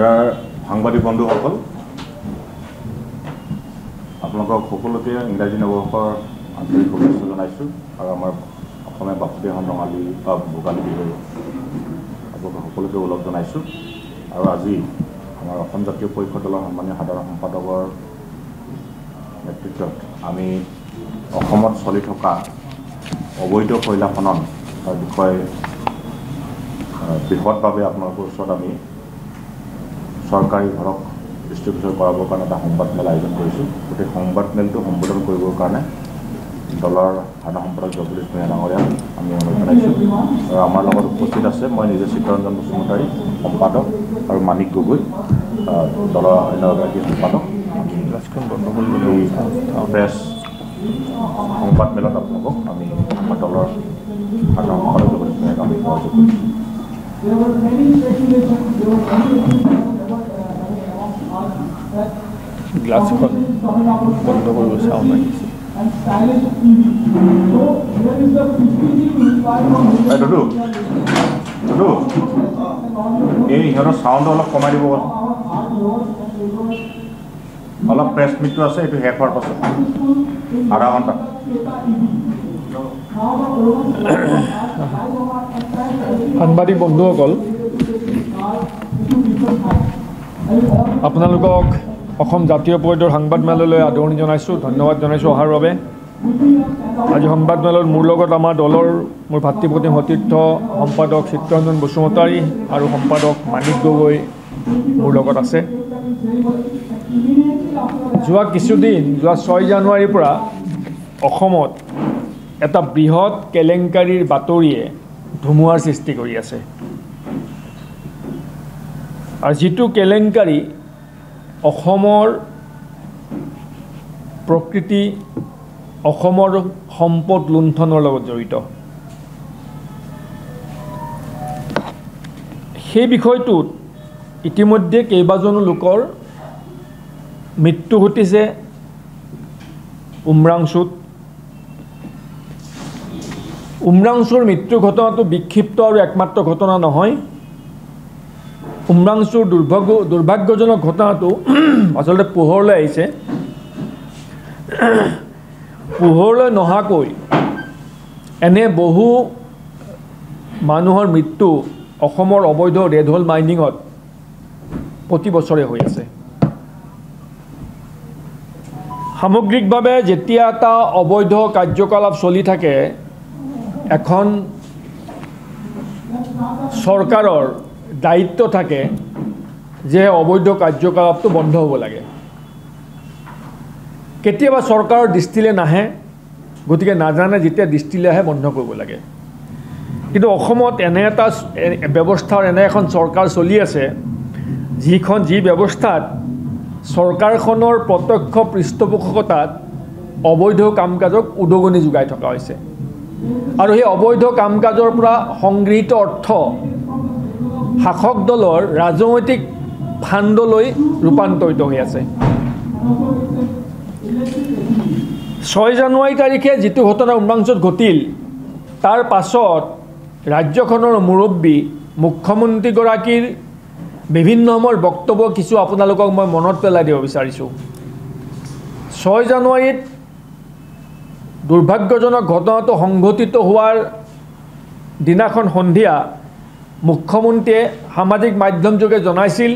সাংবাদিক বন্ধুসকল, আপোনালোকক সকলোকে ইংৰাজী নৱবৰ্ষৰ আন্তৰিক শুভেচ্ছা জনাইছোঁ আৰু আমাৰ অসমীয়া বাসুদেৱন ৰঙালী বা ভোগালী বিহুৰ আপোনালোকক সকলোকে ওলগ জনাইছোঁ। আৰু আজি আমাৰ অসম জাতীয় পৰিষদ দলৰ সন্মানীয় সাধাৰণ সম্পাদকৰ নেতৃত্বত আমি অসমত চলি থকা অবৈধ কয়লা খনন তাৰ বিষয়ে বৃহৎভাৱে আপোনালোকৰ ওচৰত আমি চৰকাৰী ঘৰক দৃষ্টিগোচৰ কৰাবৰ কাৰণে এটা সংবাদমেল আয়োজন কৰিছোঁ। গোটেই সংবাদমেলটো সম্বোধন কৰিবৰ কাৰণে দলৰ সাধাৰণ সম্পাদক জগদীশ ভূঞা ডাঙৰীয়াক আমি অনুৰোধ জনাইছোঁ। আৰু আমাৰ লগত উপস্থিত আছে মই নিজে চিত্তৰঞ্জন বসুমতাৰী সম্পাদক আৰু মানিক গগৈ দলৰ অন্য এগৰাকী সম্পাদক। এই প্ৰেছ সংবাদমেলত আপোনালোকক আমি আমাৰ দলৰ সাধাৰণ সম্পাদক জগদীশ ভূঞাক আমি সহযোগ কৰিছোঁ। গ্লাছখন বন্ধ কৰিব চাওঁ লাগিছে। এই সিহঁতৰ চাউণ্ড অলপ কমাই দিব, অলপ প্ৰেছ মিটটো আছে, এইটো শেষ হোৱাৰ পাছত আধা ঘণ্টা। সাংবাদিক বন্ধুসকল, আপোনালোকক অসম জাতীয় পৰিষদৰ সংবাদমেললৈ আদৰণি জনাইছোঁ, ধন্যবাদ জনাইছোঁ অহাৰ বাবে। আজি সংবাদমেলত মোৰ লগত আমাৰ দলৰ মোৰ ভাতৃপ্ৰতিম সতীৰ্থ সম্পাদক চিত্তৰঞ্জন বসুমতাৰী আৰু সম্পাদক মানিক গগৈ মোৰ লগত আছে। যোৱা কিছুদিন, যোৱা 6 জানুৱাৰীৰ পৰা অসমত এটা বৃহৎ কেলেংকাৰীৰ বাতৰিয়ে ধুমুহাৰ সৃষ্টি কৰি আছে। আৰু যিটো কেলেংকাৰী অসমৰ প্ৰকৃতি, অসমৰ সম্পদ লুণ্ঠনৰ লগত জড়িত। সেই বিষয়টোত ইতিমধ্যে কেইবাজনো লোকৰ মৃত্যু ঘটিছে উমৰাংচুত। উমৰাংচুৰ মৃত্যু ঘটনাটো বিক্ষিপ্ত আৰু একমাত্ৰ ঘটনা নহয়। উমৰাংচুৰ দুৰ্ভাগ্যজনক ঘটনাটো আচলতে পোহৰলৈ আহিছে। পোহৰলৈ নহাকৈ এনে বহু মানুহৰ মৃত্যু অসমৰ অবৈধ ৰেড হোল মাইনিঙত প্ৰতি বছৰে হৈ আছে। সামগ্ৰিকভাৱে যেতিয়া এটা অবৈধ কাৰ্যকলাপ চলি থাকে, এখন চৰকাৰৰ দায়িত্ব থাকে যে অবৈধ কাৰ্যকলাপটো বন্ধ হ'ব লাগে। কেতিয়াবা চৰকাৰৰ দৃষ্টিলৈ নাহে, গতিকে নাজানে, যেতিয়া দৃষ্টিলৈ আহে বন্ধ কৰিব লাগে। কিন্তু অসমত এনে এটা ব্যৱস্থাৰ এনে এখন চৰকাৰ চলি আছে যি ব্যৱস্থাত চৰকাৰখনৰ প্ৰত্যক্ষ পৃষ্ঠপোষকতাত অবৈধ কাম কাজক উদগনি যোগাই থকা হৈছে। আৰু সেই অবৈধ কাম কাজৰ পৰা সংগৃহীত অৰ্থ শাসক দলৰ ৰাজনৈতিক ফাণ্ডলৈ ৰূপান্তৰিত হৈ আছে। 6 জানুৱাৰী তাৰিখে যিটো ঘটনা উমৰাংচুত ঘটিল, তাৰ পাছত ৰাজ্যখনৰ মুৰব্বী মুখ্যমন্ত্ৰীগৰাকীৰ বিভিন্ন সময়ৰ বক্তব্য কিছু আপোনালোকক মই মনত পেলাই দিব বিচাৰিছোঁ। 6 জানুৱাৰীত দুৰ্ভাগ্যজনক ঘটনাটো সংঘটিত হোৱাৰ দিনাখন সন্ধিয়া মুখ্যমন্ত্ৰীয়ে সামাজিক মাধ্যমযোগে জনাইছিল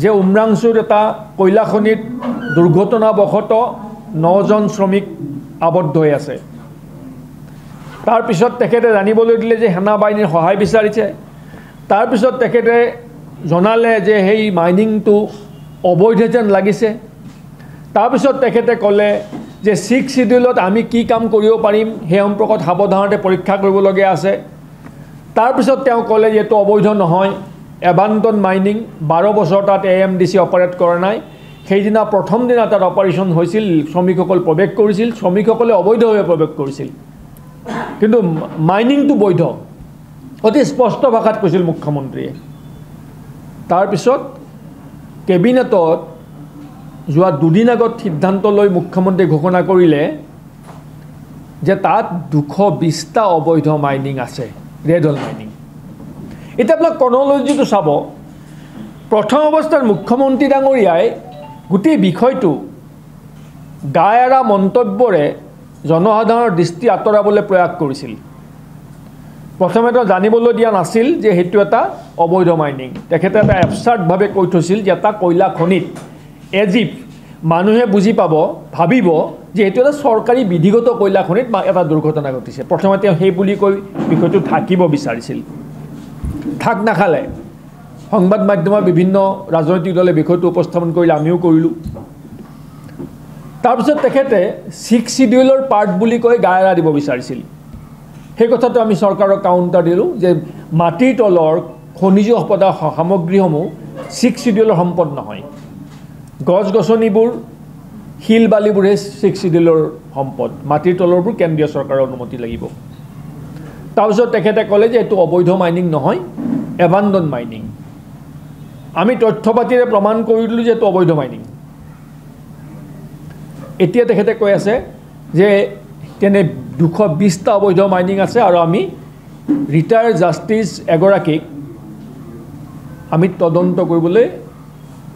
যে উমৰাংচুৰ এটা কয়লা খনিত দুৰ্ঘটনাবশতঃ 9জন শ্ৰমিক আবদ্ধ হৈ আছে। তাৰপিছত তেখেতে জানিবলৈ দিলে যে সেনা বাহিনীৰ সহায় বিচাৰিছে। তাৰপিছত তেখেতে জনালে যে সেই মাইনিংটো অবৈধ যেন লাগিছে। তাৰপিছত তেখেতে ক'লে যে 6 শিডিউলত আমি কি কাম কৰিব পাৰিম সেই সম্পৰ্কত সাৱধানতে পৰীক্ষা কৰিবলগীয়া আছে। তাৰপিছত তেওঁ ক'লে যে এইটো অবৈধ নহয়, এবান্টন মাইনিং, 12 বছৰ তাত AMDC অপাৰেট কৰা নাই। সেইদিনা প্ৰথম দিনা তাত অপাৰেশ্যন হৈছিল, শ্ৰমিকসকল প্ৰৱেশ কৰিছিল, শ্ৰমিকসকলে অবৈধভাৱে প্ৰৱেশ কৰিছিল, কিন্তু মাইনিংটো বৈধ, অতি স্পষ্ট ভাষাত কৈছিল মুখ্যমন্ত্ৰীয়ে। তাৰপিছত কেবিনেটত যোৱা 2 দিন আগত সিদ্ধান্ত লৈ মুখ্যমন্ত্ৰীয়ে ঘোষণা কৰিলে যে তাত 220টা অবৈধ মাইনিং আছে, ৰেড হোল মাইনিং। এতিয়া আপোনাক ক্ৰনলজিটো চাব। প্ৰথম অৱস্থাত মুখ্যমন্ত্ৰী ডাঙৰীয়াই গোটেই বিষয়টো গাই এৰা মন্তব্যৰে জনসাধাৰণৰ দৃষ্টি আঁতৰাবলৈ প্ৰয়াস কৰিছিল। প্ৰথমে জানিবলৈ দিয়া নাছিল যে সেইটো এটা অবৈধ মাইনিং। তেখেতে এটা এবচাৰ্ডভাৱে কৈ থৈছিল যে এটা কয়লা খনিত এজিপ মানুহে বুজি পাব, ভাবিব যে এইটো এটা চৰকাৰী বিধিগত কয়লা খনিত এটা দুৰ্ঘটনা ঘটিছে। প্ৰথমে তেওঁ সেই বুলি কৈ বিষয়টো ঢাকিব বিচাৰিছিল। ঢাক নাখালে সংবাদ মাধ্যমৰ বিভিন্ন ৰাজনৈতিক দলে বিষয়টো উপস্থাপন কৰিলে, আমিও কৰিলোঁ। তাৰপিছত তেখেতে 6 শিডিউলৰ পাৰ্ট বুলি কৈ গা এৰা দিব বিচাৰিছিল। সেই কথাটো আমি চৰকাৰক কাউণ্টাৰ দিলোঁ যে মাটিৰ তলৰ খনিজ সামগ্ৰীসমূহ 6 শিডিউলৰ সম্পদ নহয়। গছ গছনিবোৰ, শিল বালিবোৰহে 6 শিডিউলৰ সম্পদ, মাটিৰ তলৰবোৰ কেন্দ্ৰীয় চৰকাৰৰ অনুমতি লাগিব। তাৰপিছত তেখেতে ক'লে যে এইটো অবৈধ মাইনিং নহয়, এবাণ্ডন মাইনিং। আমি তথ্য পাতিৰে প্ৰমাণ কৰি দিলোঁ যে এইটো অবৈধ মাইনিং। এতিয়া তেখেতে কৈ আছে যে তেনে 220টা অবৈধ মাইনিং আছে আৰু আমি ৰিটায়াৰ্ড জাষ্টিছ এগৰাকীক আমি তদন্ত কৰিবলৈ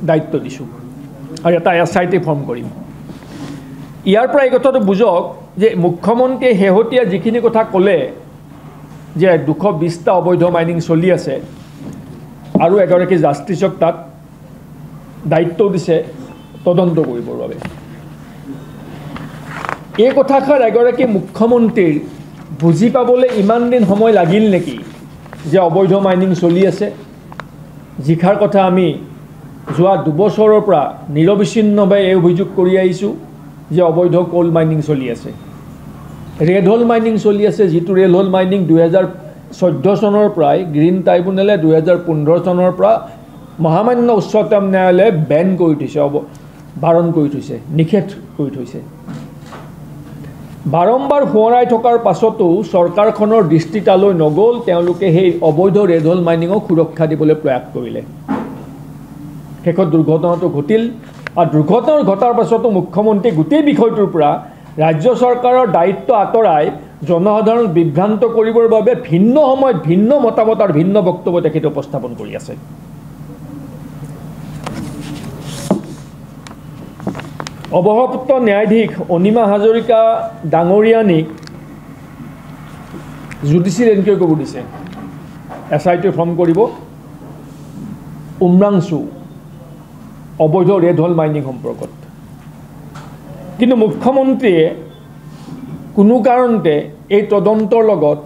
দায়িত্ব দিছোঁ আৰু এটা SIT ফৰ্ম কৰিম। ইয়াৰ পৰা এই কথাটো বুজক যে মুখ্যমন্ত্ৰীয়ে শেহতীয়া যিখিনি কথা ক'লে যে 220টা অবৈধ মাইনিং চলি আছে আৰু এগৰাকী জাষ্টিছক তাত দায়িত্ব দিছে তদন্ত কৰিবৰ বাবে। এই কথাষাৰ এগৰাকী মুখ্যমন্ত্ৰীৰ বুজি পাবলৈ ইমান দিন সময় লাগিল নেকি যে অবৈধ মাইনিং চলি আছে, যিষাৰ কথা আমি যোৱা 2 বছৰৰ পৰা নিৰবিচ্ছিন্নভাৱে এই অভিযোগ কৰি আহিছোঁ যে অবৈধ কোল মাইনিং চলি আছে, ৰেড হোল মাইনিং চলি আছে, যিটো ৰেড হোল মাইনিং 2014 চনৰ পৰাই গ্ৰীণ ট্ৰাইব্যুনেলে 2015 চনৰ পৰা মহামান্য উচ্চতম ন্যায়ালয়ে বেন কৰি থৈছে, বাৰণ কৰি থৈছে, নিষেধ কৰি থৈছে। বাৰম্বাৰ সোঁৱৰাই থকাৰ পাছতো চৰকাৰখনৰ দৃষ্টি তালৈ নগ'ল। তেওঁলোকে সেই অবৈধ ৰেড হোল মাইনিঙক সুৰক্ষা দিবলৈ প্ৰয়াস কৰিলে। শেষত দুৰ্ঘটনাটো ঘটিল আৰু দুৰ্ঘটনা ঘটাৰ পাছতো মুখ্যমন্ত্ৰীয়ে গোটেই বিষয়টোৰ পৰা ৰাজ্য চৰকাৰৰ দায়িত্ব আঁতৰাই জনসাধাৰণক বিভ্ৰান্ত কৰিবৰ বাবে ভিন্ন সময়ত ভিন্ন মতামত আৰু ভিন্ন বক্তব্য তেখেতে উপস্থাপন কৰি আছে। অৱসৰপ্ৰাপ্ত ন্যায়াধীশ অনিমা হাজৰিকা ডাঙৰীয়ানীক জুডিচিয়েল এনকুৱাৰী কৰিব দিছে। SIT ফৰ্ম কৰিব উমৰাংচু অবৈধ ৰেড হোল মাইনিং সম্পৰ্কত। কিন্তু মুখ্যমন্ত্ৰীয়ে কোনো কাৰণতে এই তদন্তৰ লগত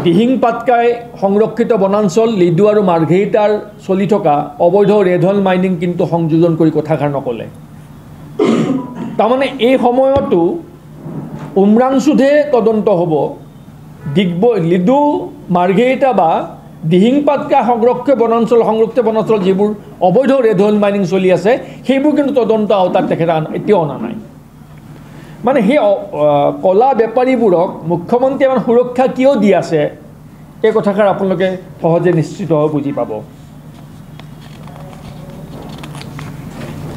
দিহিং পাটকাই সংৰক্ষিত বনাঞ্চল, লিডু আৰু মাৰ্ঘেৰিটাৰ চলি থকা অবৈধ ৰেড হোল মাইনিং কিন্তু সংযোজন কৰি কথাষাৰ নক'লে। তাৰমানে এই সময়তো উমৰাংচুতহে তদন্ত হ'ব, লিডু মাৰ্ঘেৰিটা বা দিহিং পাটকা সংৰক্ষিত বনাঞ্চল যিবোৰ অবৈধ ৰেড হোল মাইনিং চলি আছে সেইবোৰ কিন্তু তদন্ত আওতাত তেখেতে এতিয়াও অনা নাই। মানে সেই কলা বেপাৰীবোৰক মুখ্যমন্ত্ৰীয়ে ইমান সুৰক্ষা কিয় দি আছে, এই কথাষাৰ আপোনালোকে সহজে নিশ্চিতভাৱে বুজি পাব।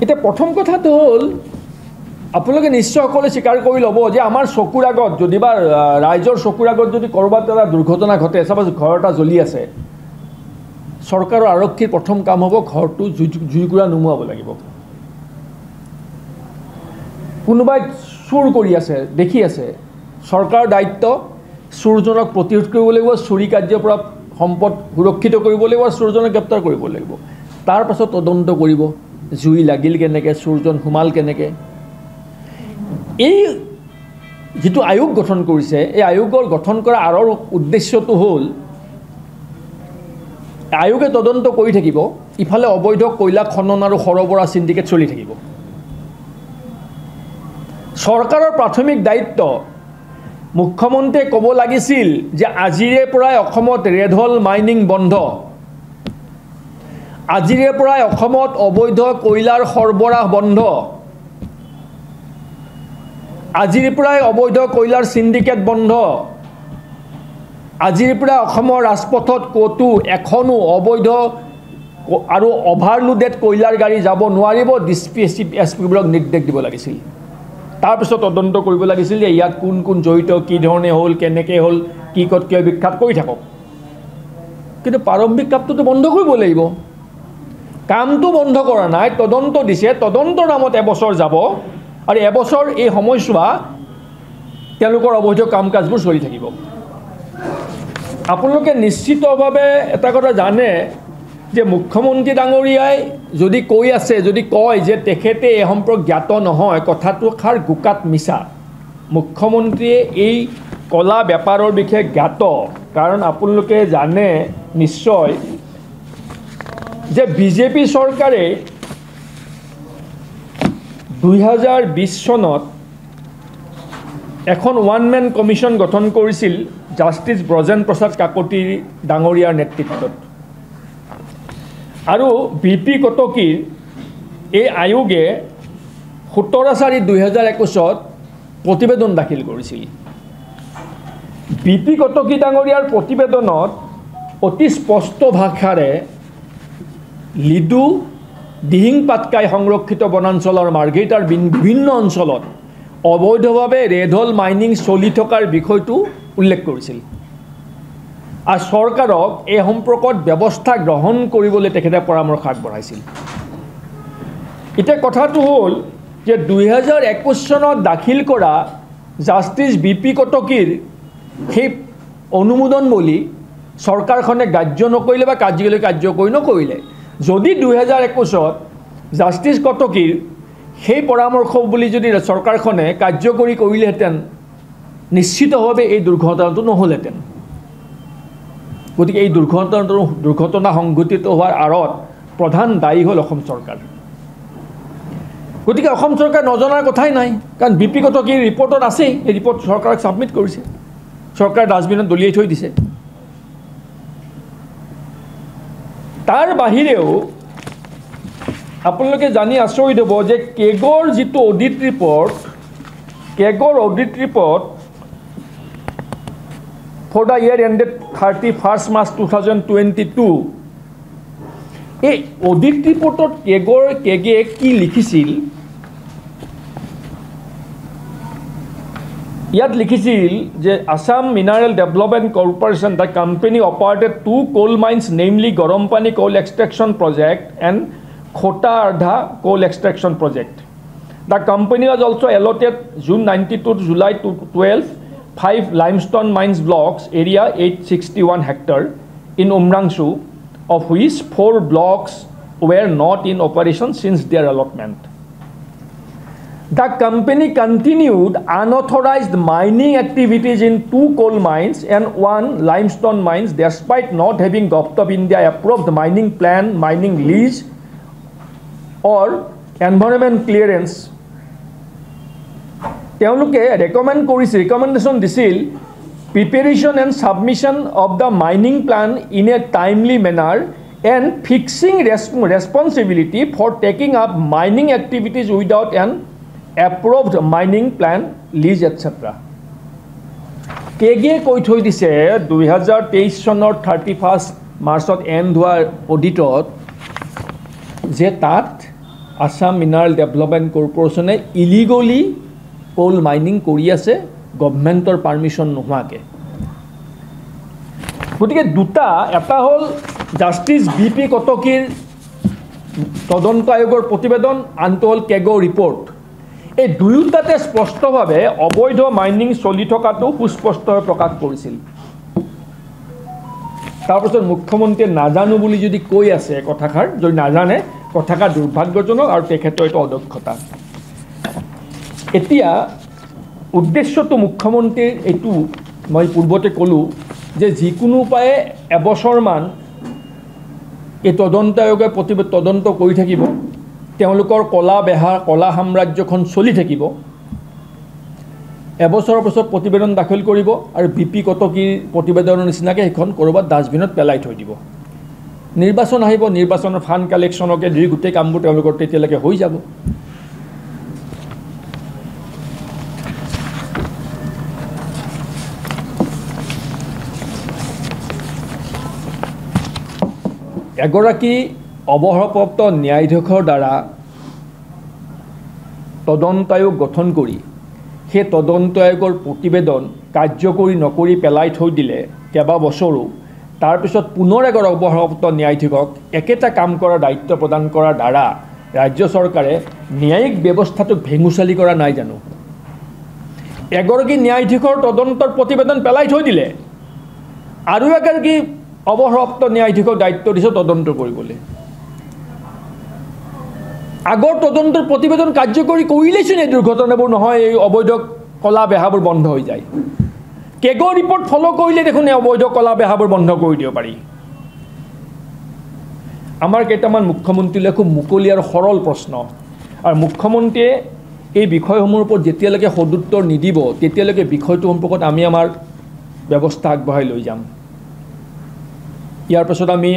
এতিয়া প্ৰথম কথাটো হ'ল আপোনালোকে নিশ্চয় সকলোৱে স্বীকাৰ কৰি ল'ব যে আমাৰ চকুৰ আগত যদি বা ৰাইজৰ চকুৰ আগত যদি ক'ৰবাত এটা দুৰ্ঘটনা ঘটে, চাপ'জ ঘৰ এটা জ্বলি আছে, চৰকাৰৰ আৰক্ষীৰ প্ৰথম কাম হ'ব ঘৰটো জুইকুৰা নুমুৱাব লাগিব। কোনোবাই চুৰ কৰি আছে, দেখি আছে, চৰকাৰৰ দায়িত্ব চুৰজনক প্ৰতিৰোধ কৰিব লাগিব, চুৰি কাৰ্যৰ পৰা সম্পদ সুৰক্ষিত কৰিব লাগিব আৰু চুৰজনক গ্ৰেপ্তাৰ কৰিব লাগিব। তাৰ পাছত তদন্ত কৰিব জুই লাগিল কেনেকৈ, চুৰজন সোমাল কেনেকৈ। এই যিটো আয়োগ গঠন কৰিছে, এই আয়োগৰ গঠন কৰা আঁৰৰ উদ্দেশ্যটো হ'ল আয়োগে তদন্ত কৰি থাকিব, ইফালে অবৈধ কয়লা খনন আৰু সৰবৰাহ চিণ্ডিকেট চলি থাকিব। চৰকাৰৰ প্ৰাথমিক দায়িত্ব মুখ্যমন্ত্ৰীয়ে ক'ব লাগিছিল যে আজিৰে পৰাই অসমত ৰেড হোল মাইনিং বন্ধ, আজিৰে পৰাই অসমত অবৈধ কয়লাৰ সৰবৰাহ বন্ধ, আজিৰ পৰাই অবৈধ কয়লাৰ চিণ্ডিকেট বন্ধ, আজিৰ পৰা অসমৰ ৰাজপথত ক'তো এখনো অবৈধ আৰু অভাৰলোডেড কয়লাৰ গাড়ী যাব নোৱাৰিব। SPবোৰক নিৰ্দেশ দিব লাগিছিল। তাৰপিছত তদন্ত কৰিব লাগিছিল যে ইয়াত কোন কোন জড়িত, কি ধৰণে হ'ল, কেনেকৈ হ'ল, কি ক'ত কিয় বিখ্যাত কৰি থাকক। কিন্তু প্ৰাৰম্ভিক কামটোতো বন্ধ কৰিব লাগিব। কামটো বন্ধ কৰা নাই, তদন্ত দিছে, তদন্তৰ নামত এবছৰ যাব আৰু এবছৰ এই সময়ছোৱা তেওঁলোকৰ অবৈধ কাম কাজবোৰ চলি থাকিব। আপোনালোকে নিশ্চিতভাৱে এটা কথা জানে যে মুখ্যমন্ত্ৰী ডাঙৰীয়াই যদি কৈ আছে, যদি কয় যে তেখেতে এই সম্পৰ্ক জ্ঞাত নহয়, কথাটো খাৰ গোকাত মিছা। মুখ্যমন্ত্ৰীয়ে এই কলা বেপাৰৰ বিষয়ে জ্ঞাত, কাৰণ আপোনালোকে জানে নিশ্চয় যে বিজেপি চৰকাৰে 2020 চনত এখন ওৱান মেন কমিশ্যন গঠন কৰিছিল জাষ্টিছ ব্ৰজেন প্ৰসাদ কাকতি ডাঙৰীয়াৰ নেতৃত্বত, আৰু বি.পি. কটকীৰ এই আয়োগে 17/4/2021 প্ৰতিবেদন দাখিল কৰিছিল। বি.পি. কটকী ডাঙৰীয়াৰ প্ৰতিবেদনত অতি স্পষ্ট ভাষাৰে লিডু, দিহিং পাটকাই সংৰক্ষিত বনাঞ্চলৰ মাৰ্ঘেৰিটাৰ বিভিন্ন অঞ্চলত অবৈধভাৱে ৰেড হল মাইনিং চলি থকাৰ বিষয়টো উল্লেখ কৰিছিল আৰু চৰকাৰক এই সম্পৰ্কত ব্যৱস্থা গ্ৰহণ কৰিবলৈ তেখেতে পৰামৰ্শ আগবঢ়াইছিল। এতিয়া কথাটো হ'ল যে 2021 চনত দাখিল কৰা জাষ্টিছ বি.পি. কটকীৰ সেই অনুমোদন বুলি চৰকাৰখনে গ্ৰাহ্য নকৰিলে বা কাৰ্যকৰী নকৰিলে। যদি 2021 জাষ্টিছ কটকীৰ সেই পৰামৰ্শ বুলি যদি চৰকাৰখনে কাৰ্যকৰী কৰিলেহেঁতেন, নিশ্চিতভাৱে এই দুৰ্ঘটনাটো নহ'লহেঁতেন। গতিকে এই দুৰ্ঘটনা সংঘটিত হোৱাৰ আঁৰত প্ৰধান দায়ী হ'ল অসম চৰকাৰ। গতিকে অসম চৰকাৰ নজনাৰ কথাই নাই, কাৰণ বি.পি. কটকীৰ ৰিপৰ্টত আছেই, এই ৰিপৰ্ট চৰকাৰক ছাবমিট কৰিছে, চৰকাৰে ডাষ্টবিনত দলিয়াই থৈ দিছে। তাৰ বাহিৰেও আপোনালোকে জানি আচৰিত হ'ব যে কেগৰ যিটো অডিট ৰিপৰ্ট, কেগৰ audit report for the year ended 31 March 2022, এই অডিট ৰিপৰ্টত কেগে কি লিখিছিল, ইয়াত লিখিছিল যে Assam mineral development corporation, the company operated 2 coal mines, namely Gorompani coal extraction project and Khota Ardha coal extraction project. The company was also allotted June 92 to July 12 5 limestone mines blocks, area 861 hectare in Umrangso, of which 4 blocks were not in operation since their allotment. The company continued unauthorized mining activities in 2 coal mines and 1 limestone mines, despite not having Government of India approved mining plan, mining lease or environment clearance. তেওঁলোকে recommendation দিছিল preparation and submission of the mining plan in a timely manner and fixing responsibility for taking up mining activities without an approved mining plan, lease, etc. কেগে কৈ থৈ দিছে 2023 চনৰ 31 মাৰ্চত and হোৱা অডিটত যে তাত আসাম মিনাৰেল ডেভেলপমেণ্ট কৰ্পোৰেশ্যনে ইলিগলি কোল মাইনিং কৰি আছে গভৰ্ণমেণ্টৰ পাৰ্মিশ্যন নোহোৱাকৈ। গতিকে দুটা, এটা হ'ল জাষ্টিছ বি.পি. কটকীৰ তদন্ত আয়োগৰ প্ৰতিবেদন, আনটো হ'ল কেগৰ ৰিপৰ্ট। এই দুয়োটাতে স্পষ্টভাৱে অবৈধ মাইনিং চলি থকাটো সুস্পষ্টভাৱে প্ৰকাশ কৰিছিল। তাৰপিছত মুখ্যমন্ত্ৰীয়ে নাজানো বুলি যদি কৈ আছে কথাষাৰ, যদি নাজানে কথাষাৰ দুৰ্ভাগ্যজনক আৰু তেখেতৰ এইটো অদক্ষতা। এতিয়া উদ্দেশ্যটো মুখ্যমন্ত্ৰীৰ এইটো মই পূৰ্বতে ক'লোঁ যে যিকোনো উপায়ে এবছৰমান এই তদন্ত আয়োগে তদন্ত কৰি থাকিব, তেওঁলোকৰ কলা সাম্ৰাজ্যখন চলি থাকিব। এবছৰৰ পিছত প্ৰতিবেদন দাখিল কৰিব আৰু বি.পি. কটকীৰ প্ৰতিবেদনৰ নিচিনাকৈ সেইখন ক'ৰবাত ডাষ্টবিনত পেলাই থৈ দিব। নিৰ্বাচন আহিব, নিৰ্বাচনৰ ফাণ্ড কালেকশ্যনকে ধৰি গোটেই কামবোৰ তেওঁলোকৰ তেতিয়ালৈকে হৈ যাব। এগৰাকী অৱসৰপ্ৰাপ্ত ন্যায়াধীশৰ দ্বাৰা তদন্ত আয়োগ গঠন কৰি সেই তদন্ত আয়োগৰ প্ৰতিবেদন কাৰ্যকৰী নকৰি পেলাই থৈ দিলে কেইবাবছৰো তাৰপিছত পুনৰ এগৰ অৱসৰপ্ৰাপ্ত ন্যায়াধীশক একেটা কাম কৰাৰ দায়িত্ব প্ৰদান কৰাৰ দ্বাৰা ৰাজ্য চৰকাৰে ন্যায়িক ব্যৱস্থাটোক ভেঙুচালি কৰা নাই জানো? এগৰাকী ন্যায়াধীশৰ তদন্তৰ প্ৰতিবেদন পেলাই থৈ দিলে আৰু এগৰাকী অৱসৰপ্ৰাপ্ত ন্যায়াধীশক দায়িত্ব দিছে তদন্ত কৰিবলৈ। আগৰ তদন্তৰ প্ৰতিবেদন কাৰ্যকৰী কৰিলেচোন এই দুৰ্ঘটনাবোৰ নহয়, এই অবৈধ কলা বেহাবোৰ বন্ধ হৈ যায়। কেগৰ ৰিপৰ্ট ফ'ল' কৰিলে দেখোন এই অবৈধ কলা বেহাবোৰ বন্ধ কৰি দিব পাৰি। আমাৰ কেইটামান মুখ্যমন্ত্ৰীলৈ খুব মুকলি আৰু সৰল প্ৰশ্ন, আৰু মুখ্যমন্ত্ৰীয়ে এই বিষয়সমূহৰ ওপৰত যেতিয়ালৈকে সদুত্তৰ নিদিব তেতিয়ালৈকে বিষয়টো সম্পৰ্কত আমি আমাৰ ব্যৱস্থা আগবঢ়াই লৈ যাম। ইয়াৰ পাছত আমি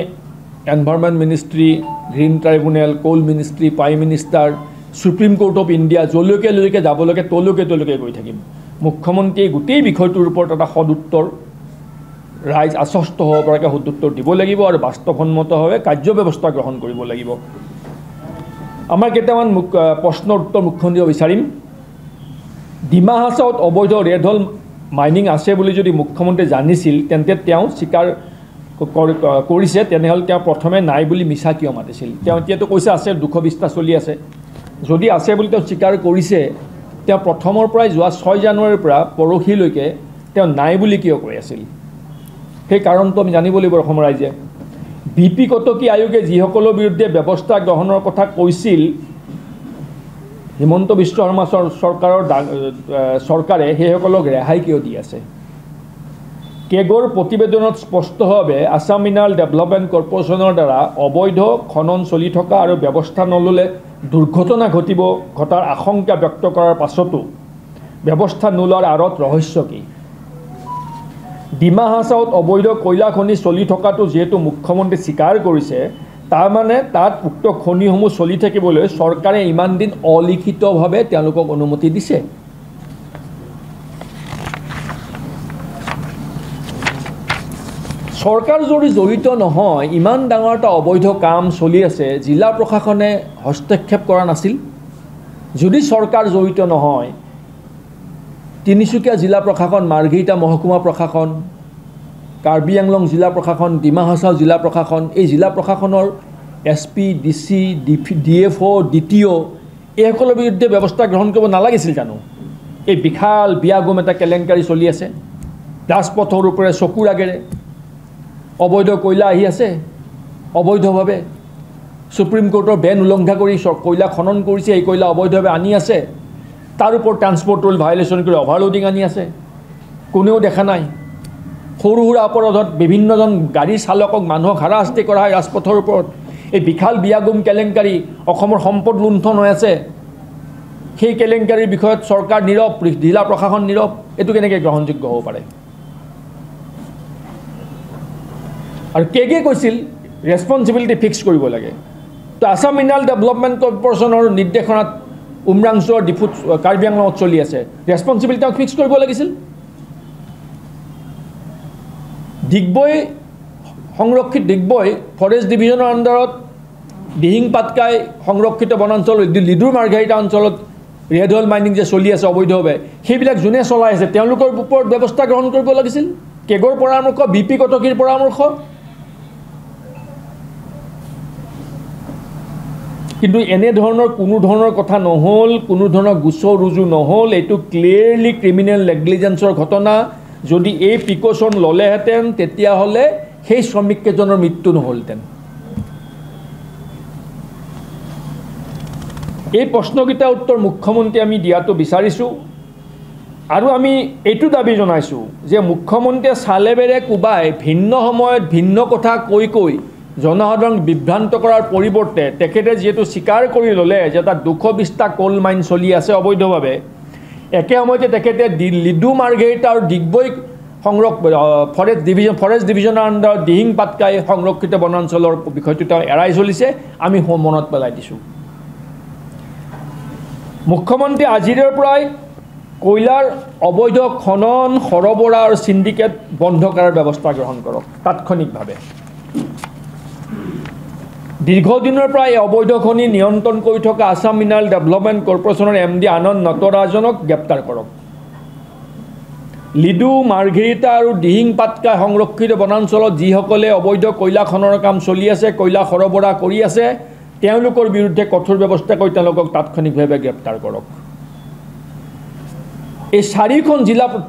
environment ministry, green tribunal, coal ministry, prime minister, supreme court of India, যলৈকে যাব লাগে তলৈকে গৈ থাকিম। মুখ্যমন্ত্ৰীয়ে গোটেই বিষয়টোৰ ওপৰত এটা সদুত্তৰ, ৰাইজ আশ্বস্ত হ'ব পৰাকৈ সদুত্তৰ দিব লাগিব আৰু বাস্তৱসন্মতভাৱে কাৰ্যব্যৱস্থা গ্ৰহণ কৰিব লাগিব। আমাৰ কেইটামান প্ৰশ্নৰ উত্তৰ মুখ্যমন্ত্ৰীয়ে বিচাৰিম। ডিমা হাছাওত অবৈধ ৰেড হল মাইনিং আছে বুলি যদি মুখ্যমন্ত্ৰীয়ে জানিছিল তেন্তে তেওঁ স্বীকাৰ কৰিছে, তেনেহ'লে তেওঁ প্ৰথমে নাই বুলি মিছা কিয় মাতিছিল? তেওঁ এতিয়াতো কৈছে আছে, 220টা চলি আছে। যদি আছে বুলি তেওঁ স্বীকাৰ কৰিছে, তেওঁ প্ৰথমৰ পৰাই যোৱা 6 জানুৱাৰীৰ পৰা পৰহিলৈকে তেওঁ নাই বুলি কিয় কৈ আছিল? সেই কাৰণটো আমি জানিব লাগিব অসমৰ ৰাইজে। BP কটকী আয়োগে যিসকলৰ বিৰুদ্ধে ব্যৱস্থা গ্ৰহণৰ কথা কৈছিল, হিমন্ত বিশ্ব শৰ্মা চৰকাৰে সেইসকলক ৰেহাই কিয় দি আছে? কেগৰ প্ৰতিবেদনত স্পষ্টভাৱে আছাম মিনাৰেল ডেভেলপমেণ্ট কৰ্পোৰেশ্যনৰ দ্বাৰা অবৈধ খনন চলি থকা আৰু ব্যৱস্থা নল'লে দুৰ্ঘটনা ঘটাৰ আশংকা ব্যক্ত কৰাৰ পাছতো ব্যৱস্থা নোলোৱাৰ আঁৰত ৰহস্য কি? ডিমা হাছাওত অবৈধ কয়লা খনি চলি থকাটো যিহেতু মুখ্যমন্ত্ৰীয়ে স্বীকাৰ কৰিছে, তাৰমানে তাত উক্ত খনিসমূহ চলি থাকিবলৈ চৰকাৰে ইমান দিন অলিখিতভাৱে তেওঁলোকক অনুমতি দিছে। চৰকাৰ যদি জড়িত নহয়, ইমান ডাঙৰ এটা অবৈধ কাম চলি আছে, জিলা প্ৰশাসনে হস্তক্ষেপ কৰা নাছিল? যদি চৰকাৰ জড়িত নহয়, তিনিচুকীয়া জিলা প্ৰশাসন, মাৰ্ঘেৰিটা মহকুমা প্ৰশাসন, কাৰ্বি আংলং জিলা প্ৰশাসন, ডিমা হাছাও জিলা প্ৰশাসন, এই জিলা প্ৰশাসনৰ SP, DC, DFO, DTO এইসকলৰ বিৰুদ্ধে ব্যৱস্থা গ্ৰহণ কৰিব নালাগিছিল জানো? এই বিশাল বিয়াগুম এটা কেলেংকাৰী চলি আছে, ৰাজপথৰ ওপৰে চকুৰ আগেৰে অবৈধ কয়লা আহি আছে অবৈধভাৱে। সুপ্ৰিম কোৰ্টৰ বেন উলংঘা কৰি কয়লা খনন কৰিছে, এই কয়লা অবৈধভাৱে আনি আছে। তাৰ ওপৰত ট্ৰান্সপৰ্ট ৰুল ভাইলেশ্যন কৰি অভাৰলোডিং আনি আছে, কোনেও দেখা নাই। সৰু সুৰা অপৰাধত বিভিন্নজন গাড়ীৰ চালকক মানুহক হাৰাশাস্তি কৰা হয় ৰাজপথৰ ওপৰত। এই বিশাল বিয়াগুম কেলেংকাৰী, অসমৰ সম্পদ লুণ্ঠন হৈ আছে, সেই কেলেংকাৰীৰ বিষয়ত চৰকাৰ নীৰৱ, জিলা প্ৰশাসন নীৰৱ। এইটো কেনেকৈ গ্ৰহণযোগ্য হ'ব পাৰে? আৰু কেগে কৈছিল ৰেছপনচিবিলিটি ফিক্স কৰিব লাগে। তো আছাম মিনাৰেল ডেভেলপমেণ্ট কৰ্পোৰেশ্যনৰ নিৰ্দেশনাত উমৰাংচুৰ ডিফুট কাৰ্বি আংলঙত চলি আছে, ৰেছপনচিবিলিটি তেওঁক ফিক্স কৰিব লাগিছিল। ডিগবৈ সংৰক্ষিত, ডিগবৈ ফৰেষ্ট ডিভিজনৰ আণ্ডাৰত দিহিং পাটকাই সংৰক্ষিত বনাঞ্চল, লিডুৰ মাৰ্ঘেৰিটা অঞ্চলত ৰেড হল মাইনিং যে চলি আছে অবৈধভাৱে, সেইবিলাক যোনে চলাই আছে তেওঁলোকৰ ওপৰত ব্যৱস্থা গ্ৰহণ কৰিব লাগিছিল। কেগৰ পৰামৰ্শ, BP কটকীৰ পৰামৰ্শ। কিন্তু এনেধৰণৰ কোনো ধৰণৰ কথা নহ'ল, কোনো ধৰণৰ গোচৰ ৰুজু নহ'ল। এইটো ক্লিয়াৰলি ক্ৰিমিনেল নেগলিজেঞ্চৰ ঘটনা। যদি এই প্ৰিকশ্যন ল'লেহেঁতেন তেতিয়াহ'লে সেই শ্ৰমিককেইজনৰ মৃত্যু নহ'লহেঁতেন। এই প্ৰশ্নকেইটাৰ উত্তৰ মুখ্যমন্ত্ৰীয়ে আমি দিয়াটো বিচাৰিছোঁ, আৰু আমি এইটো দাবী জনাইছোঁ যে মুখ্যমন্ত্ৰীয়ে চালেবেৰে কোবাই ভিন্ন সময়ত ভিন্ন কথা কৈ জনসাধাৰণক বিভ্ৰান্ত কৰাৰ পৰিৱৰ্তে তেখেতে যিহেতু স্বীকাৰ কৰি ল'লে যে তাত 220টা কোল মাইন চলি আছে অবৈধভাৱে, একে সময়তে তেখেতে লিডু মাৰ্ঘেৰিটা আৰু ডিগবৈ ফৰেষ্ট ডিভিজনৰ আণ্ডাৰত দিহিং পাটকাই সংৰক্ষিত বনাঞ্চলৰ বিষয়টো তেওঁ এৰাই চলিছে। আমি মনত পেলাই দিছোঁ। মুখ্যমন্ত্ৰী আজিৰে পৰাই কয়লাৰ অবৈধ খনন, সৰবৰাহ আৰু চিণ্ডিকেট বন্ধ কৰাৰ ব্যৱস্থা গ্ৰহণ কৰক তাৎক্ষণিকভাৱে। দীৰ্ঘদিনৰ পৰা এই অবৈধ খনি নিয়ন্ত্ৰণ কৰি থকা আছাম মিনাৰেল ডেভেলপমেণ্ট কৰ্পোৰেশ্যনৰ MD আনন্দ নটৰাজনক গ্ৰেপ্তাৰ কৰক। লিডু মাৰ্ঘেৰিটা আৰু দিহিং পাটকা সংৰক্ষিত বনাঞ্চলত যিসকলে অবৈধ কয়লা খননৰ কাম চলি আছে, কয়লা সৰবৰাহ কৰি আছে, তেওঁলোকৰ বিৰুদ্ধে কঠোৰ ব্যৱস্থা কৰি তেওঁলোকক তাৎক্ষণিকভাৱে গ্ৰেপ্তাৰ কৰক। এই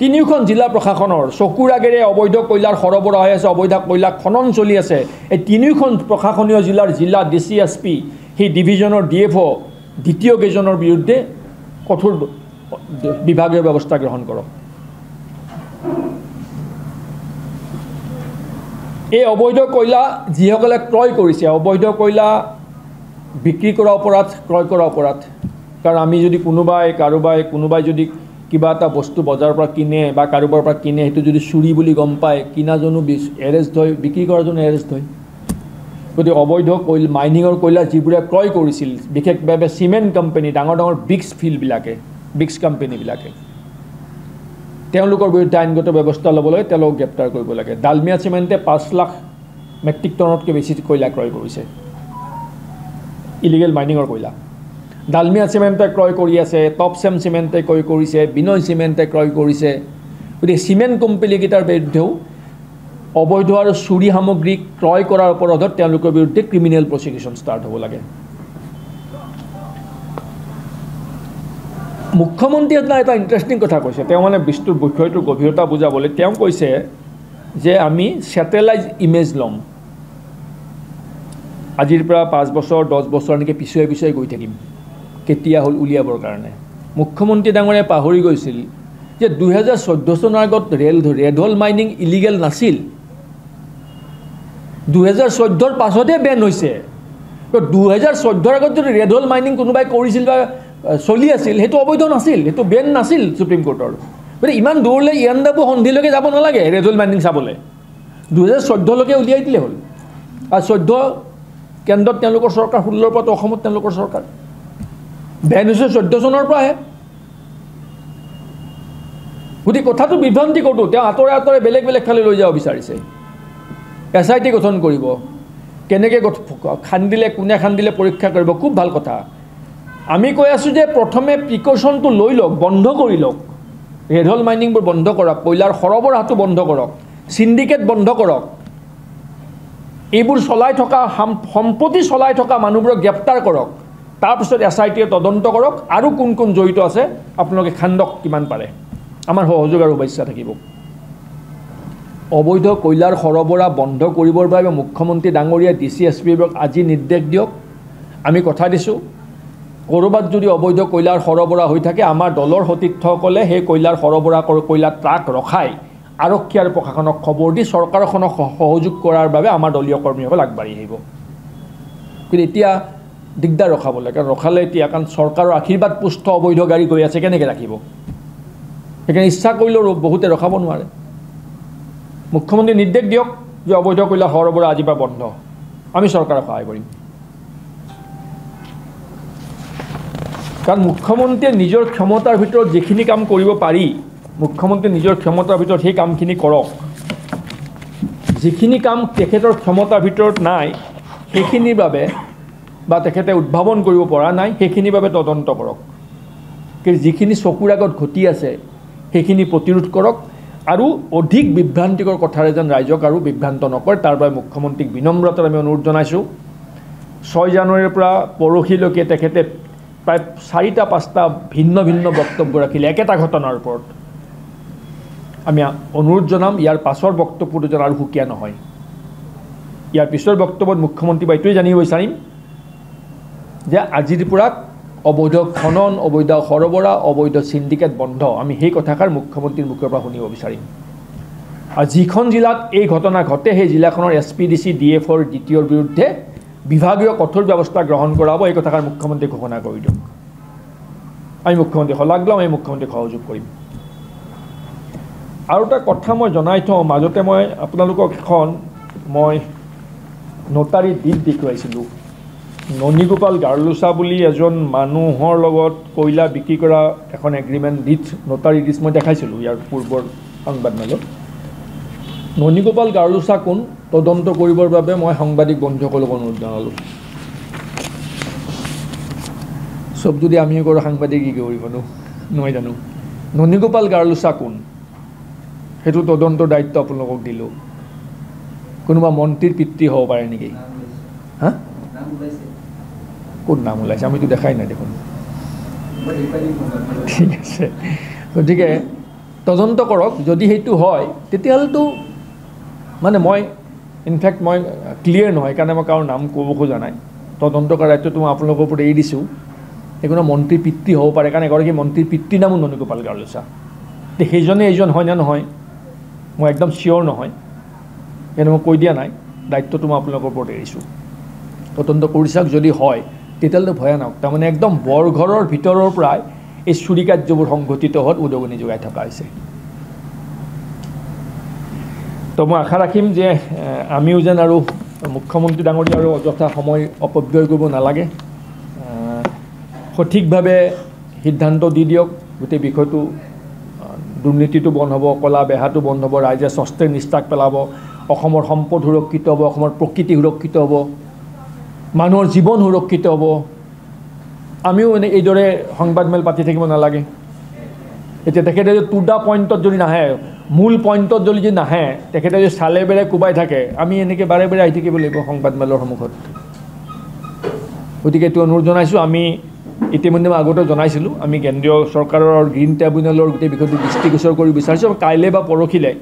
তিনিখন জিলা প্ৰশাসনৰ চকুৰ আগেৰে অবৈধ কয়লাৰ সৰবৰাহ হৈ আছে, অবৈধ কয়লা খনন চলি আছে। এই তিনিখন প্ৰশাসনীয় জিলা DCSP, সেই ডিভিজনৰ DFO দ্বিতীয় কেইজনৰ বিৰুদ্ধে কঠোৰ বিভাগীয় ব্যৱস্থা গ্ৰহণ কৰক। এই অবৈধ কয়লা যিসকলে ক্ৰয় কৰিছে, অবৈধ কয়লা বিক্ৰী কৰা অপৰাধ, ক্ৰয় কৰা অপৰাধ। কাৰণ আমি যদি কোনোবাই যদি কিবা এটা বস্তু বজাৰৰ পৰা কিনে বা কাৰোবাৰ পৰা কিনে, সেইটো যদি চুৰি বুলি গম পায়, কিনাজনো এৰেষ্ট হয়, বিক্ৰী কৰাজনো এৰেষ্ট হয়। গতিকে অবৈধ মাইনিঙৰ কয়লা যিবোৰে ক্ৰয় কৰিছিল, বিশেষভাৱে চিমেণ্ট কোম্পানী, ডাঙৰ বিক্স কোম্পানীবিলাকে, তেওঁলোকৰ বিৰুদ্ধে আইনগত ব্যৱস্থা ল'ব লাগে, তেওঁলোকক গ্ৰেপ্তাৰ কৰিব লাগে। ডালমিয়া চিমেণ্টে 5 লাখ মেট্ৰিক টনতকৈ বেছি কয়লা ক্ৰয় কৰিছে, ইলিগেল মাইনিঙৰ কয়লা। ডালমিয়া চিমেণ্টে ক্ৰয় কৰি আছে, টপচেম চিমেণ্টে ক্ৰয় কৰিছে, বিনয় চিমেণ্টে ক্ৰয় কৰিছে। গতিকে চিমেণ্ট কোম্পানীকেইটাৰ বিৰুদ্ধেও অবৈধ আৰু চুৰি সামগ্ৰী ক্ৰয় কৰাৰ অপৰাধত তেওঁলোকৰ বিৰুদ্ধে ক্ৰিমিনেল প্ৰচিকিউশ্যন ষ্টাৰ্ট হ'ব লাগে। মুখ্যমন্ত্ৰীয়ে এটা ইণ্টাৰেষ্টিং কথা কৈছে। তেওঁ মানে বিষয়টোৰ গভীৰতা বুজাবলৈ তেওঁ কৈছে যে আমি ছেটেলাইট ইমেজ ল'ম, আজিৰ পৰা 5 বছৰ 10 বছৰ এনেকৈ পিছুৱাই গৈ থাকিম, কেতিয়া হ'ল উলিয়াবৰ কাৰণে। মুখ্যমন্ত্ৰী ডাঙৰীয়াই পাহৰি গৈছিল যে 2014 চনৰ আগত ৰেড হল মাইনিং ইলিগেল নাছিল, 2014 পাছতহে বেন হৈছে। 2014 আগত যদি ৰেড হল মাইনিং কোনোবাই কৰিছিল বা চলি আছিল, সেইটো অবৈধ নাছিল, সেইটো বেন নাছিল সুপ্ৰিম কোৰ্টৰ। গতিকে ইমান দূৰলৈ ইয়াণ্ডাবু সন্ধিলৈকে যাব নালাগে ৰেড হল মাইনিং চাবলৈ, 2014লৈকে উলিয়াই দিলে হ'ল। আৰু 14 কেন্দ্ৰত তেওঁলোকৰ চৰকাৰ, 16ৰ পৰা অসমত তেওঁলোকৰ চৰকাৰ। বেন হৈছে 14 চনৰ পৰাহে। গতিকে কথাটো বিভ্ৰান্তি কৰোঁ, তেওঁ আঁতৰে বেলেগ ফালে লৈ যাব বিচাৰিছে। SIT গঠন কৰিব, কেনেকৈ খান্দিলে, কোনে খান্দিলে পৰীক্ষা কৰিব, খুব ভাল কথা। আমি কৈ আছোঁ যে প্ৰথমে প্ৰিকশ্যনটো লৈ লওক, বন্ধ কৰি লওক, ৰেড হল মাইনিংবোৰ বন্ধ কৰক, কয়লাৰ সৰবৰাহটো বন্ধ কৰক, চিণ্ডিকেট বন্ধ কৰক, এইবোৰ সম্পত্তি চলাই থকা মানুহবোৰক গ্ৰেপ্তাৰ কৰক। তাৰপিছত SITয়ে তদন্ত কৰক আৰু কোন জড়িত আছে আপোনালোকে খান্দক কিমান পাৰে, আমাৰ সহযোগ আৰু শুভেচ্ছা থাকিব। অবৈধ কয়লাৰ সৰবৰাহ বন্ধ কৰিবৰ বাবে মুখ্যমন্ত্ৰী ডাঙৰীয়া DCSPবোৰক আজি নিৰ্দেশ দিয়ক। আমি কথা দিছোঁ, ক'ৰবাত যদি অবৈধ কয়লাৰ সৰবৰাহ হৈ থাকে, আমাৰ দলৰ সতীৰ্থসকলে সেই কয়লাৰ সৰবৰাহ কয়লাৰ ট্ৰাক ৰখাই আৰক্ষী আৰু প্ৰশাসনক খবৰ দি চৰকাৰখনক সহযোগ কৰাৰ বাবে আমাৰ দলীয় কৰ্মীসকল আগবাঢ়ি আহিব। কিন্তু এতিয়া দিগদাৰ ৰখাবলৈ, কাৰণ ৰখালে এতিয়া কাৰণ চৰকাৰৰ আশীৰ্বাদ পুষ্ট অবৈধ গাড়ী গৈ আছে, কেনেকৈ ৰাখিব? সেইকাৰণে ইচ্ছা কৰিলেও বহুতে ৰখাব নোৱাৰে। মুখ্যমন্ত্ৰী নিৰ্দেশ দিয়ক যে অবৈধ কয়লা সৰবৰাহ আজিৰ পৰা বন্ধ, আমি চৰকাৰক সহায় কৰিম। কাৰণ মুখ্যমন্ত্ৰীয়ে নিজৰ ক্ষমতাৰ ভিতৰত যিখিনি কাম কৰিব পাৰি, মুখ্যমন্ত্ৰীয়ে নিজৰ ক্ষমতাৰ ভিতৰত সেই কামখিনি কৰক। যিখিনি কাম তেখেতৰ ক্ষমতাৰ ভিতৰত নাই, সেইখিনিৰ বাবে বা তেখেতে উদ্ভাৱন কৰিব পৰা নাই, সেইখিনিৰ বাবে তদন্ত কৰক। কিন্তু যিখিনি চকুৰ আগত ঘটি আছে সেইখিনি প্ৰতিৰোধ কৰক আৰু অধিক বিভ্ৰান্তিকৰ কথাৰে যেন ৰাইজক আৰু বিভ্ৰান্ত নকৰে, তাৰ বাবে মুখ্যমন্ত্ৰীক বিনম্ৰতাৰে আমি অনুৰোধ জনাইছোঁ। 6 জানুৱাৰীৰ পৰা পৰহিলৈকে তেখেতে প্ৰায় 4টা-5টা ভিন্ন বক্তব্য ৰাখিলে একেটা ঘটনাৰ ওপৰত। আমি অনুৰোধ জনাম ইয়াৰ পাছৰ বক্তব্যটো যেন আৰু সুকীয়া নহয়। ইয়াৰ পিছৰ বক্তব্যত মুখ্যমন্ত্ৰী বা এইটোৱে জানিব বিচাৰিম যে আজিৰ পৰা অবৈধ খনন, অবৈধ সৰবৰাহ, অবৈধ চিণ্ডিকেট বন্ধ, আমি সেই কথাষাৰ মুখ্যমন্ত্ৰীৰ মুখৰ পৰা শুনিব বিচাৰিম। আৰু যিখন জিলাত এই ঘটনা ঘটে, সেই জিলাখনৰ SPDC DFOৰ দ্বিতীয়ৰ বিৰুদ্ধে বিভাগীয় কঠোৰ ব্যৱস্থা গ্ৰহণ কৰা হ'ব, এই কথাষাৰ মুখ্যমন্ত্ৰীক ঘোষণা কৰি দিয়ক। আমি মুখ্যমন্ত্ৰীক শলাগ ল'ম, আমি মুখ্যমন্ত্ৰীক সহযোগ কৰিম। আৰু এটা কথা মই জনাই থওঁ, মাজতে মই আপোনালোকক এখন নোটাৰী ডিড দেখুৱাইছিলোঁ। ননীগোপাল গাৰ্লুচা বুলি এজন মানুহৰ লগত কয়লা বিক্ৰী কৰা এখন এগ্ৰিমেণ্ট ডিড, নোটাৰী ডিড মই দেখাইছিলোঁ ইয়াৰ পূৰ্বৰ সংবাদমেলত। ননীগোপাল গাৰ্লুচা কোন তদন্ত কৰিবৰ বাবে মই সাংবাদিক বন্ধুসকলক অনুৰোধ জনালোঁ। চব যদি আমিও কৰোঁ, সাংবাদিক কি কৰিবনো, নহয় জানো? ননীগোপাল গাৰ্লুচা কোন? সেইটো তদন্তৰ দায়িত্ব আপোনালোকক দিলোঁ কোনোবা মন্ত্ৰীৰ পিতৃ হ'ব পাৰে নেকি হা কোন নাম ওলাইছে আমিতো দেখাই নাই দেখোন ঠিক আছে গতিকে তদন্ত কৰক যদি সেইটো হয় তেতিয়াহ'লেতো মানে মই ইনফেক্ট মই ক্লিয়াৰ নহয় কাৰণে মই কাৰো নাম ক'ব খোজা নাই তদন্ত কৰাৰ দায়িত্বটো মই আপোনালোকৰ ওপৰত এৰি দিছোঁ কোনো মন্ত্ৰীৰ পিতৃ হ'ব পাৰে কাৰণ এগৰাকী মন্ত্ৰীৰ পিতৃৰ নামো ননীগোপাল গাৰ্লুছা সেইজনে এইজন হয় নে নহয় মই একদম চিয়'ৰ নহয় কিন্তু মই কৈ দিয়া নাই দায়িত্বটো মই আপোনালোকৰ ওপৰত এৰিছোঁ তদন্ত কৰি চাওক যদি হয় তেতিয়াহ'লে ভয়ানক তাৰমানে একদম বৰঘৰৰ ভিতৰৰ পৰাই এই চুৰি কাৰ্যবোৰ সংঘটিত হোৱাত উদগনি যোগাই থকা হৈছে তো মই আশা ৰাখিম যে আমিও যেন আৰু মুখ্যমন্ত্ৰী ডাঙৰীয়া আৰু অযথা সময় অপব্যয় কৰিব নালাগে সঠিকভাৱে সিদ্ধান্ত দি দিয়ক গোটেই বিষয়টো দুৰ্নীতিটো বন্ধ হ'ব কলা বেহাটো বন্ধ হ'ব ৰাইজে স্বস্তিৰ নিষ্ঠাক পেলাব অসমৰ সম্পদ সুৰক্ষিত হ'ব অসমৰ প্ৰকৃতি সুৰক্ষিত হ'ব মানুহৰ জীৱন সুৰক্ষিত হ'ব আমিও এইদৰে সংবাদমেল পাতি থাকিব নালাগে এতিয়া তেখেতে যদি টু দা পইণ্টত যদি নাহে মূল পইণ্টত যদি নাহে তেখেতে যদি চালে বেৰে কোবাই থাকে আমি এনেকৈ বাৰে বাৰে আহি থাকিব লাগিব সংবাদমেলৰ সন্মুখত গতিকে এইটো অনুৰোধ জনাইছোঁ আমি ইতিমধ্যে মই আগতে জনাইছিলোঁ আমি কেন্দ্ৰীয় চৰকাৰৰ গ্ৰীণ ট্ৰাইব্যুনেলৰ গোটেই বিষয়টো দৃষ্টিগোচৰ কৰিব বিচাৰিছোঁ কাইলৈ বা পৰহিলৈ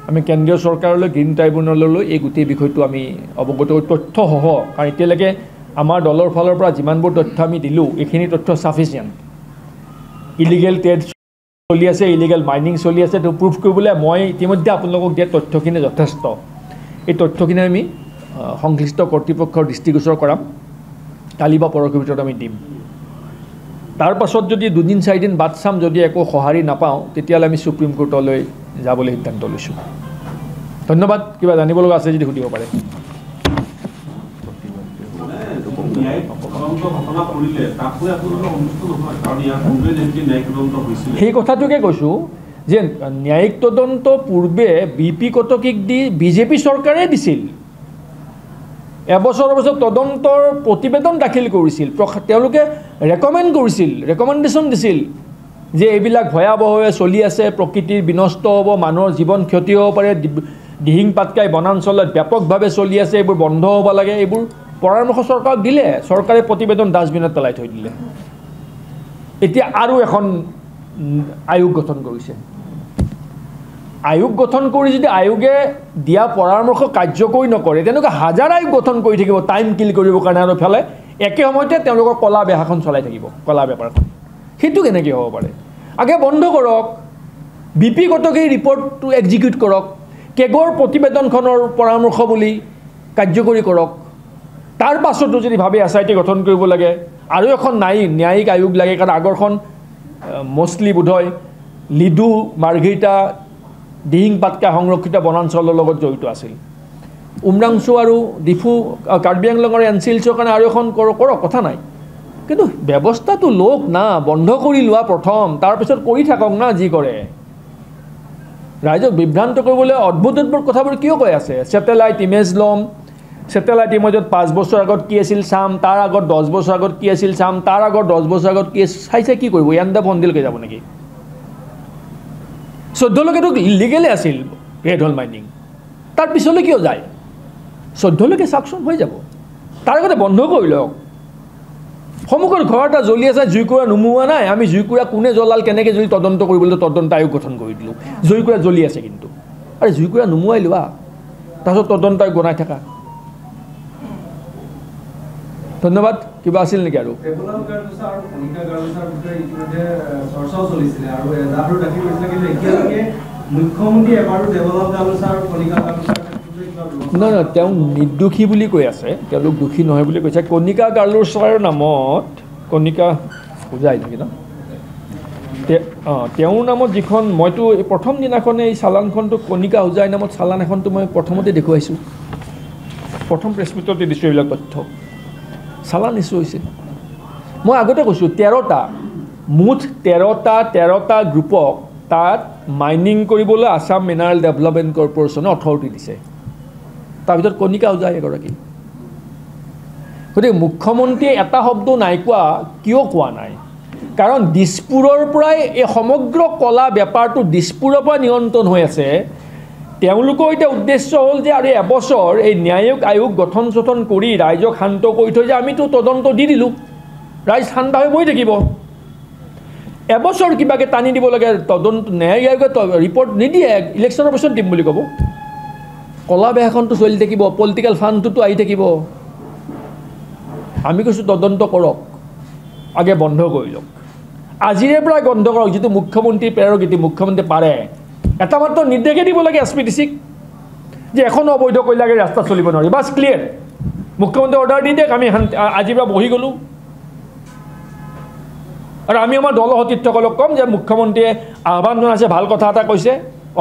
আমি কেন্দ্ৰীয় চৰকাৰলৈ গ্ৰীণ ট্ৰাইব্যুনেললৈ এই গোটেই বিষয়টো আমি অৱগত তথ্যসহ কাৰণ এতিয়ালৈকে আমাৰ দলৰ ফালৰ পৰা যিমানবোৰ তথ্য আমি দিলোঁ এইখিনি তথ্য ছাফিচিয়েণ্ট ইলিগেল ট্ৰেড চলি আছে ইলিগেল মাইনিং চলি আছে সেইটো প্ৰুফ কৰিবলৈ মই ইতিমধ্যে আপোনালোকক দিয়া তথ্যখিনি যথেষ্ট এই তথ্যখিনি আমি সংশ্লিষ্ট কৰ্তৃপক্ষৰ দৃষ্টিগোচৰ কৰাম কালি বা পৰহিৰ ভিতৰত আমি দিম তাৰ পাছত যদি দুদিন চাৰিদিন বাদ চাম যদি একো সঁহাৰি নাপাওঁ তেতিয়াহ'লে আমি সুপ্ৰিম কোৰ্টলৈ যাবলৈ সিদ্ধান্ত লৈছোঁ ধন্যবাদ কিবা জানিব লগা আছে যদি সুধিব পাৰে সেই কথাটোকে কৈছোঁ যে ন্যায়িক তদন্ত পূৰ্বে বি.পি. কটকীক দি বিজেপি চৰকাৰে দিছিল এবছৰৰ পাছত তদন্তৰ প্ৰতিবেদন দাখিল কৰিছিল তেওঁলোকে ৰেকমেণ্ডেশ্যন দিছিল যে এইবিলাক ভয়াৱহভাৱে চলি আছে প্ৰকৃতিৰ বিনষ্ট হ'ব মানুহৰ জীৱন ক্ষতি হ'ব পাৰে দিহিং পাটকাই বনাঞ্চলত ব্যাপকভাৱে চলি আছে এইবোৰ বন্ধ হ'ব লাগে এইবোৰ পৰামৰ্শ চৰকাৰক দিলে চৰকাৰে প্ৰতিবেদন ডাষ্টবিনত পেলাই থৈ দিলে এতিয়া আৰু এখন আয়োগ গঠন কৰিছে আয়োগ গঠন কৰি যদি আয়োগে দিয়া পৰামৰ্শ কাৰ্যকৰী নকৰে তেনেকুৱা হাজাৰ আয়োগ গঠন কৰি থাকিব টাইম কিল কৰিবৰ কাৰণে আৰু ফেলে একে সময়তে তেওঁলোকৰ কলা বেহাখন চলাই থাকিব কলা বেপাৰখন সেইটো কেনেকৈ হ'ব পাৰে আগে বন্ধ কৰক বি.পি. কটকীৰ ৰিপৰ্টটো এক্সিকিউট কৰক কেগৰ প্ৰতিবেদনখনৰ পৰামৰ্শ বুলি কাৰ্যকৰী কৰক তাৰ পাছতো যদি ভাবে এছ.আই.টি গঠন কৰিব লাগে আৰু এখন ন্যায়িক আয়োগ লাগে কাৰণ আগৰখন মষ্টলি বোধহয় লিডু মাৰ্ঘেৰিটা দিহিং পাটকা সংৰক্ষিত বনাঞ্চলৰ লগত জড়িত আছিল উমৰাংচু আৰু ডিফু কাৰ্বি আংলঙৰ এনচিলছৰ কাৰণে আৰু এখন কৰক কথা নাই কিন্তু ব্যৱস্থাটো লোক না বন্ধ কৰি লোৱা প্ৰথম তাৰপিছত কৰি থাকক না যি কৰে ৰাইজক বিভ্ৰান্ত কৰিবলৈ অদ্ভুত কথাবোৰ কিয় কৈ আছে ছেটেলাইট ইমেজ ল'ম ছেটেলাইট ইমেজত 5 বছৰ আগত কি আছিল চাম তাৰ আগত 10 বছৰ আগত কি আছিল চাম তাৰ আগত 10 বছৰ আগত কি চাইছে কি কৰিব ইয়ান্দা বন্দিলকৈ যাব নেকি 14 লৈকেতো লিগেলে আছিল ৰেড হল মাইনিং তাৰ পিছলৈ কিয় যায় 14 লৈকে চাকচোন হৈ যাব তাৰ আগতে বন্ধ কৰি লওক সন্মুখত ঘৰ এটা জ্বলি আছে জুইকুৰা নুমুৱা নাই আমি জুইকুৰা কোনে জ্বলাল কেনেকৈ জ্বলি তদন্ত কৰিবলৈ তদন্ত আয়োগ গঠন কৰি দিলোঁ জুইকুৰা জ্বলি আছে কিন্তু আৰে জুইকুৰা নুমুৱাই লোৱা তাৰপিছত তদন্ত আয়োগ বনাই থাকা ধন্যবাদ কিবা আছিল নেকি আৰু নহয় তেওঁ নিৰ্দোষী বুলি কৈ আছে তেওঁলোক দোষী নহয় বুলি কৈছে কণিকা গাৰ্লছাৰ নামত কণিকা বুজাই নেকি ন তেওঁৰ নামত যিখন মইতো প্ৰথম দিনাখনে এই চালানখনটো কণিকা হোজাই নামত চালান এখনটো মই প্ৰথমতে দেখুৱাইছোঁ প্ৰথম প্ৰেছমিটতে দিছোঁ এইবিলাক তথ্য চালান ইছ্যু হৈছে মই আগতে কৈছোঁ 13টা মুঠ 13টা গ্ৰুপক তাত মাইনিং কৰিবলৈ আছাম মিনাৰেল ডেভেলপমেণ্ট কৰ্পৰেশ্যনে অথৰিটি দিছে তাৰ ভিতৰত কণিকা হোজাই এগৰাকী গতিকে মুখ্যমন্ত্ৰীয়ে এটা শব্দ নাই কোৱা কিয় কোৱা নাই কাৰণ দিছপুৰৰ পৰাই এই সমগ্ৰ কলা বেপাৰটো দিছপুৰৰ পৰা নিয়ন্ত্ৰণ হৈ আছে তেওঁলোকৰ এতিয়া উদ্দেশ্য হ'ল যে আৰু এবছৰ এই ন্যায়িক আয়োগ গঠন কৰি ৰাইজক শান্ত কৰি থৈ যে আমিতো তদন্ত দি দিলোঁ ৰাইজ ঠাণ্ডা হৈ বহি থাকিব এবছৰ কিবাকৈ টানি দিব লাগে তদন্ত ন্যায়িক আয়োগে ৰিপৰ্ট নিদিয়ে ইলেকশ্যনৰ পিছত দিম বুলি ক'ব কলা বেহাখনটো চলি থাকিব পলিটিকেল ফাণ্ডটোতো আহি থাকিব আমি কৈছোঁ তদন্ত কৰক আগে বন্ধ কৰি লওক আজিৰে পৰা বন্ধ কৰক যিটো মুখ্যমন্ত্ৰী প্ৰেৰগতি মুখ্যমন্ত্ৰী পাৰে এটা মাত্ৰ নিৰ্দেশে দিব লাগে SPDCক যে এখন অবৈধ কয়লাগাড়ী ৰাস্তা চলিব নোৱাৰি বাছ ক্লিয়াৰ মুখ্যমন্ত্ৰী অৰ্ডাৰ দি দিয়ক আমি আজিৰ পৰা বহি গ'লোঁ আৰু আমি আমাৰ দলৰ সতীৰ্থসকলক ক'ম যে মুখ্যমন্ত্ৰীয়ে আহ্বান জনাইছে ভাল কথা এটা কৈছে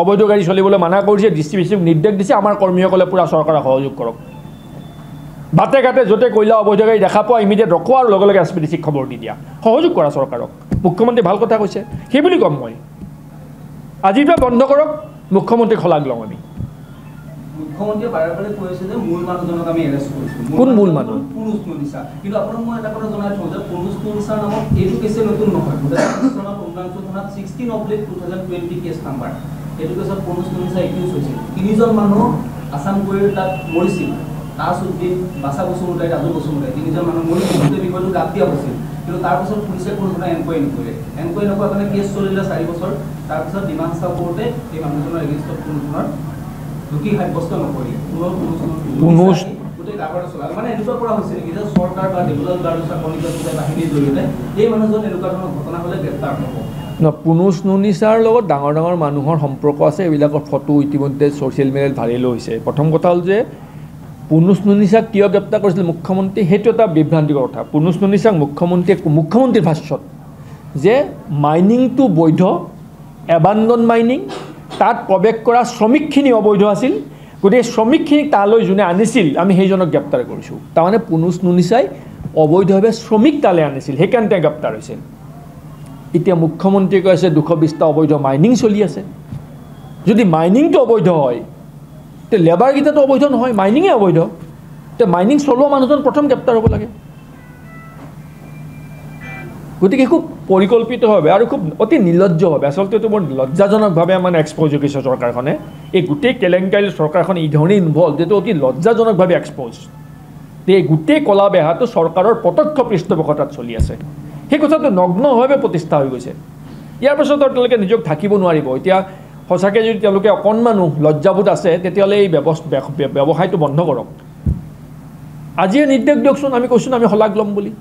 অবৈধ গাড়ী চলিবলৈ মানা কৰিছে DCPCক নিৰ্দেশ দিছে আমাৰ কৰ্মীসকলে পূৰা চৰকাৰক সহযোগ কৰক বাটে ঘাটে য'তে কয়লা অবৈধ গাড়ী দেখা পোৱা ইমিডিয়েট ৰখোৱা আৰু লগে লগে SPDCক খবৰ দি দিয়া সহযোগ কৰা চৰকাৰক মুখ্যমন্ত্ৰী ভাল কথা কৈছে সেই বুলি ক'ম মই আজিৰ পৰা বন্ধ কৰক মুখ্যমন্ত্ৰীক শলাগ লওঁ আমি মুখ্যমন্ত্ৰীয়ে বাৰে বাৰে কৈছে যে মূল মানুহজনক আমি এৰেষ্ট কৰিছোঁ কোন মূল মানুহ পুৰুষ ননিছা কিন্তু আপোনাক মই এটা কথা জনাই থওঁ যে পুৰুষ ননিছাৰ নামত এইটো কেছে নতুন নহয় 16/2020 কেছ নাম্বাৰ এইটো কেছত পুৰুষ ননিছা একিউজ হৈছিল তিনিজন মানুহ আসাম গৈৰ তাত মৰিছিল তাজউদ্দিন বাছা বসুমতাৰী ৰাজু বসুমতাৰী তিনিজন মানুহ মৰিছিল বিষয়টো গাপ দিয়া হৈছিল কিন্তু তাৰপিছত পুলিচে কোনো ধৰণৰ এনকুৱাৰী নকৰিলে এনকুৱাৰী নকৰাৰ কাৰণে কেছ চলিলে 4 বছৰ তাৰপিছত ডিমাণ্ডা কোৰ্টে এই মানুহজনৰ এগেইনষ্টত কোনো ধৰণৰ দুখী সাব্যস্ত নকৰি গোটেই কাৰবাৰটো চলালে মানে এনেকুৱা কৰা হৈছে নেকি যে চৰকাৰ বা ডেভেলপ গাৰ্ডছা কণিকা বাহিনীৰ জৰিয়তে এই মানুহজন এনেকুৱা ধৰণৰ ঘটনা হ'লে গ্ৰেপ্তাৰ হ'ব পুনুজ নুনিছাৰ লগত ডাঙৰ ডাঙৰ মানুহৰ সম্পৰ্ক আছে এইবিলাকৰ ফটো ইতিমধ্যে ছ'চিয়েল মিডিয়াত ভাইৰেল হৈছে প্ৰথম কথা হ'ল যে পুনুজ নুনিছাক কিয় গ্ৰেপ্তাৰ কৰিছিল মুখ্যমন্ত্ৰী সেইটো এটা বিভ্ৰান্তিকৰ কথা পুনুজ নুনিছাক মুখ্যমন্ত্ৰীৰ ভাষ্যত যে মাইনিংটো বৈধ এবাণ্ডন মাইনিং তাত প্ৰৱেশ কৰা শ্ৰমিকখিনি অবৈধ আছিল গতিকে শ্ৰমিকখিনিক তালৈ যোনে আনিছিল আমি সেইজনক গ্ৰেপ্তাৰ কৰিছোঁ তাৰমানে পুনুজ নুনিছাই অবৈধভাৱে শ্ৰমিক তালৈ আনিছিল সেইকাৰণে তেওঁ গ্ৰেপ্তাৰ হৈছিল এতিয়া মুখ্যমন্ত্ৰীয়ে কৈছে 220টা অবৈধ মাইনিং চলি আছে যদি মাইনিংটো অবৈধ হয় তে লেবাৰকেইটাতো অবৈধ নহয় মাইনিঙে অবৈধ তে মাইনিং চলোৱা মানুহজন প্ৰথম গ্ৰেপ্তাৰ হ'ব লাগে গতিকে খুব পৰিকল্পিতভাৱে আৰু খুব অতি নিৰ্লজ্জভাৱে আচলতে এইটো বৰ লজ্জাজনকভাৱে মানে এক্সপ'জ কৰিছে চৰকাৰখনে এই গোটেই কেলেংকাৰীৰ চৰকাৰখন এই ধৰণে ইনভল্ভ যিটো অতি লজ্জাজনকভাৱে এক্সপ'জ এই গোটেই কলা বেহাটো চৰকাৰৰ প্ৰত্যক্ষ পৃষ্ঠপোষকতাত চলি আছে সেই কথাটো নগ্নভাৱে প্ৰতিষ্ঠা হৈ গৈছে ইয়াৰ পাছত তেওঁলোকে নিজক থাকিব নোৱাৰিব এতিয়া সঁচাকৈ যদি তেওঁলোকে অকণমানো লজ্জাবোধ আছে তেতিয়াহ'লে এই ব্যৱসায়টো বন্ধ কৰক আজিয়ে নিৰ্দেশ দিয়কচোন আমি কৈছোঁ আমি শলাগ ল'ম বুলি